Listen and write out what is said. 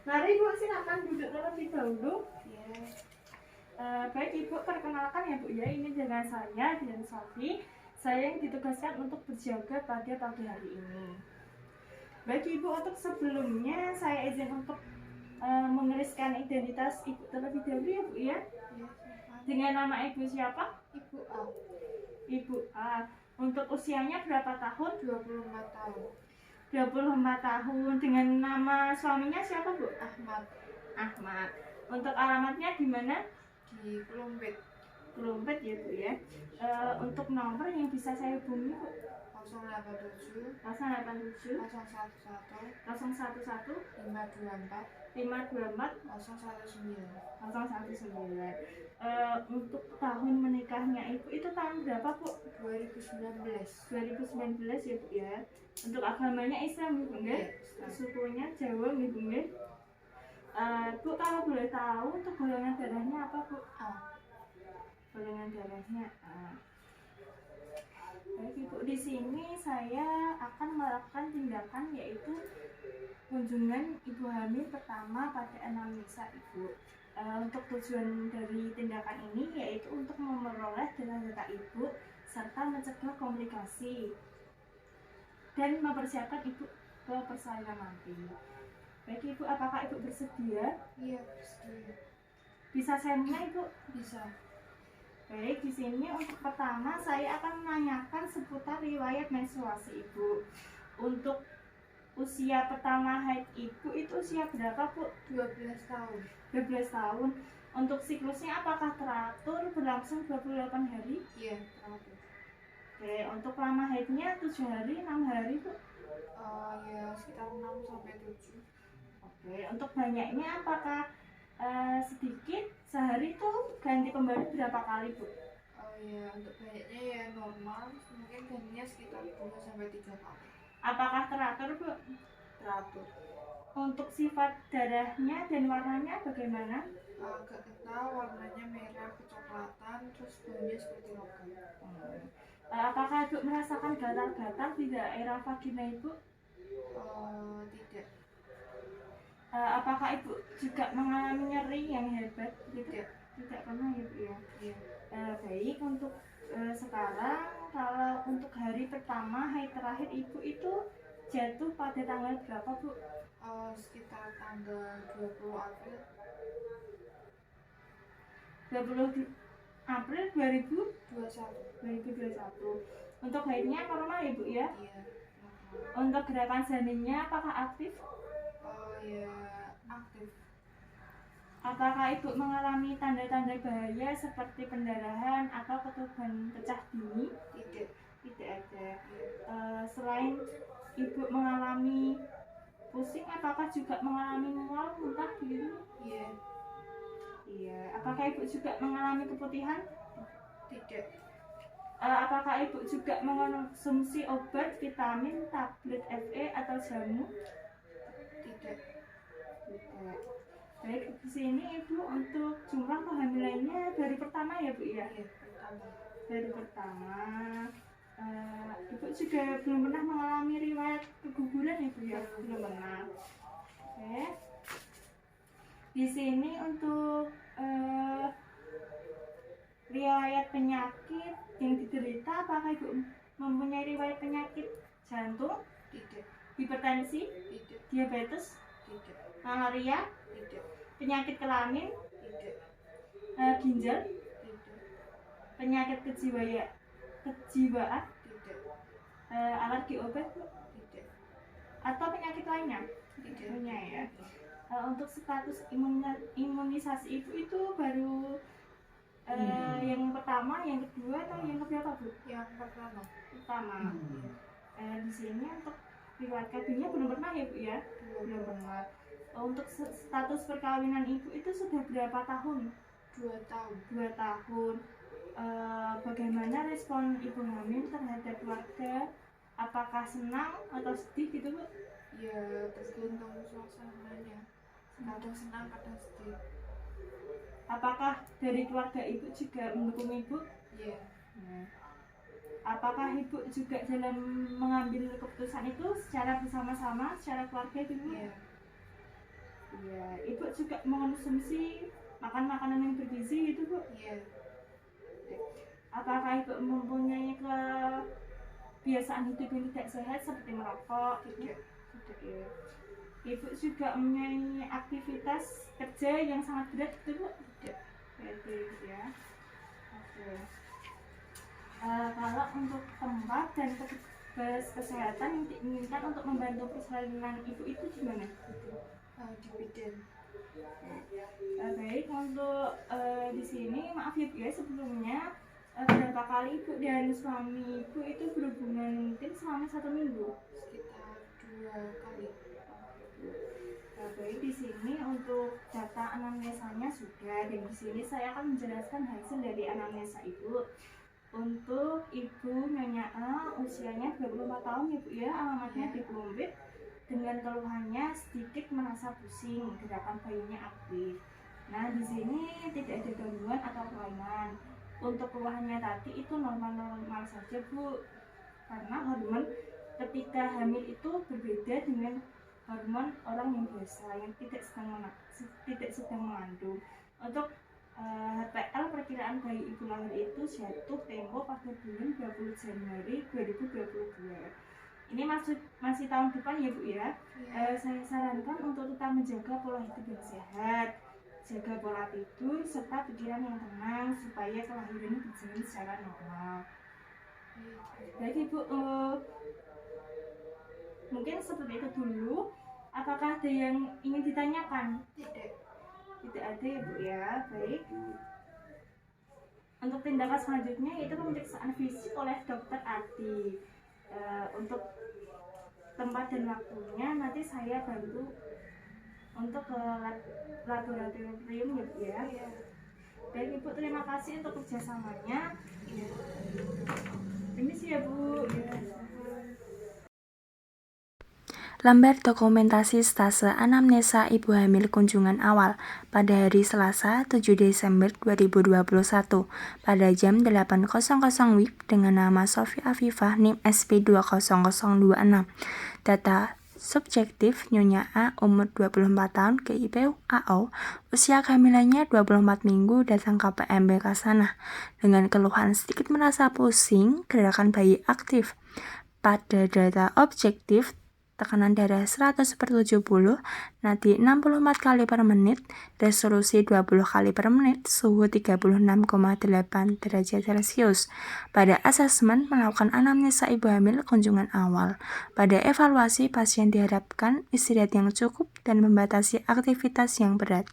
Mari Bu, silakan duduk terlebih dahulu. Ya. Baik Ibu, perkenalkan ya Bu ya, ini dengan saya Dian Safi. Saya yang ditugaskan untuk berjaga pada pagi hari ini. Baik Ibu, untuk sebelumnya saya izin untuk menuliskan identitas Ibu terlebih dahulu ya Bu ya. Dengan nama Ibu siapa? Ibu A. Ibu A. Untuk usianya berapa tahun? 24 tahun. 24 tahun. Dengan nama suaminya siapa Bu? Ahmad. Ahmad. Untuk alamatnya di mana? Di Plumpit. Plumpit ya Bu ya. Untuk nomor yang bisa saya hubungi Bu? 087 087 011 011 524 524 019. 019. Untuk tahun menikahnya Ibu itu tahun berapa Bu? 2019. 2019 ya Bu ya. Untuk agamanya Islam Bu nggih? Sukunya Jawa nggih Bu nggih. Bu, kalau boleh tahu untuk golongan darahnya apa Bu? A. Golongan darahnya A. Baik Ibu, di sini saya akan melakukan tindakan yaitu kunjungan ibu hamil pertama pada anamnesa Ibu. Untuk tujuan dari tindakan ini yaitu untuk memperoleh data Ibu serta mencegah komplikasi dan mempersiapkan Ibu ke persalinan nanti. Baik Ibu, apakah Ibu bersedia? Iya, bersedia. Bisa saya mulai Ibu? Bisa. Baik, di sini untuk pertama saya akan menanyakan seputar riwayat menstruasi Ibu. Untuk usia pertama haid Ibu itu usia berapa Bu? 12 tahun. 12 tahun. Untuk siklusnya apakah teratur berlangsung 28 hari? Iya, teratur. Oke, untuk lama haidnya 7 hari, 6 hari Bu? Ya sekitar 6 sampai 7. Oke, untuk banyaknya apakah sedikit? Sehari tuh ganti kembali berapa kali Bu? Ya untuk banyaknya ya normal, mungkin gantinya sekitar 2 sampai 3 kali. Apakah teratur Bu? Teratur. Untuk sifat darahnya dan warnanya bagaimana? Agak kental, warnanya merah kecoklatan, terus baunya seperti logam. Apakah Ibu merasakan gatal-gatal di daerah vagina Ibu? Tidak. Apakah Ibu juga mengalami nyeri yang hebat? Tidak. Tidak pernah ya Bu ya? Iya. Baik, untuk sekarang kalau untuk hari pertama haid terakhir Ibu itu jatuh pada tanggal berapa Bu? Sekitar tanggal 20 April 20 April 2021. Untuk haidnya normal ya Bu ya? Iya. Untuk gerakan janinnya apakah aktif? Ya aktif. Apakah Ibu mengalami tanda-tanda bahaya seperti pendarahan atau ketuban pecah dini? Tidak. Tidak ada. Selain Ibu mengalami pusing, apakah juga mengalami mual, muntah gitu? Iya. Iya. Apakah Ibu juga mengalami keputihan? Tidak. Apakah Ibu juga mengonsumsi obat, vitamin, tablet FE atau jamu? Tidak. Tidak. Baik, di sini Ibu untuk jumlah kehamilannya dari pertama ya Bu ya? Iya, pertama. Dari pertama. Ibu juga belum pernah mengalami riwayat keguguran ya Bu ya? Belum pernah. Oke. Di sini untuk riwayat penyakit yang diderita, apakah Ibu mempunyai riwayat penyakit jantung? Tidak. Hipertensi? Tidak. Diabetes? Tidak. Malaria? Tidak. Penyakit kelamin? Tidak. Ginjal? Tidak. Penyakit kejiwaan? Tidak. Alergi obat Bu? Tidak. Atau penyakit lainnya? Tidak. Punya ya. Untuk status imunisasi Ibu itu baru yang pertama, yang kedua atau yang keberapa Bu? Yang pertama. Pertama. Di sini untuk riwayat KB-nya belum pernah ya Bu ya? Belum pernah. Untuk status perkawinan Ibu itu sudah berapa tahun? 2 tahun. 2 tahun. Bagaimana respon Ibu hamil terhadap keluarga? Apakah senang atau sedih gitu Bu? Ya tergantung suasananya. Kadang senang, kadang sedih. Apakah dari keluarga Ibu juga mendukung Ibu? Iya. Apakah ibu juga dalam mengambil keputusan itu secara bersama-sama, secara keluarga ibu? Iya. Iya, ibu juga mengonsumsi makan makanan yang bergizi gitu bu? Iya. Apakah ibu mempunyai kebiasaan hidup yang tidak sehat seperti merokok? Tidak. Tidak ya. Ibu juga mempunyai aktivitas kerja yang sangat berat gitu bu? Tidak. Oke ya. Oke. Kalau untuk tempat dan petugas kesehatan yang diinginkan untuk membantu persalinan ibu itu gimana? Di bidan. Baik, untuk di sini maaf ya Bu ya, sebelumnya berapa kali ibu dan suami ibu itu berhubungan mungkin selama 1 minggu? Sekitar 2 kali. Baik, di sini untuk data anamnesanya sudah, dan di sini saya akan menjelaskan hasil dari anamnesa ibu. Untuk ibu Nyonya A, usianya 24 tahun ya Bu ya, alamatnya di Plumbit, dengan keluhannya sedikit merasa pusing, gerakan bayinya aktif. Nah, di sini tidak ada gangguan atau kelainan. Untuk keluhannya tadi itu normal-normal saja Bu, karena hormon ketika hamil itu berbeda dengan hormon orang yang biasa yang tidak sedang mengandung. Untuk HPL perkiraan bayi ibu lahir itu jatuh tempo pada bulan 20 Januari 2022. Ini masih tahun depan ya Bu ya. Saya sarankan untuk tetap menjaga pola hidup yang sehat, jaga pola tidur serta pikiran yang tenang supaya kelahiran berjalan secara normal. Baik Ibu, mungkin seperti itu dulu. Apakah ada yang ingin ditanyakan? Tidak ada ya Bu ya. Baik. Untuk tindakan selanjutnya yaitu pemeriksaan fisik oleh dokter Ati. Untuk tempat dan waktunya nanti saya bantu untuk ke laboratorium ya Bu ya. Baik Ibu, terima kasih untuk kerjasamanya. Permisi ya Bu. Lembar dokumentasi stase anamnesa ibu hamil kunjungan awal pada hari Selasa 7 Desember 2021 pada jam 8.00 WIB dengan nama Sofia Afifah NIM SP20026. Data subjektif Nyonya A, umur 24 tahun, GIP AO, usia kehamilannya 24 minggu, datang KPMB Kasana dengan keluhan sedikit merasa pusing, gerakan bayi aktif. Pada data objektif, tekanan darah 100/70, nadi 64 kali per menit, resolusi 20 kali per menit, suhu 36,8 derajat Celcius. Pada asesmen melakukan anamnesa ibu hamil kunjungan awal. Pada evaluasi pasien diharapkan istirahat yang cukup dan membatasi aktivitas yang berat.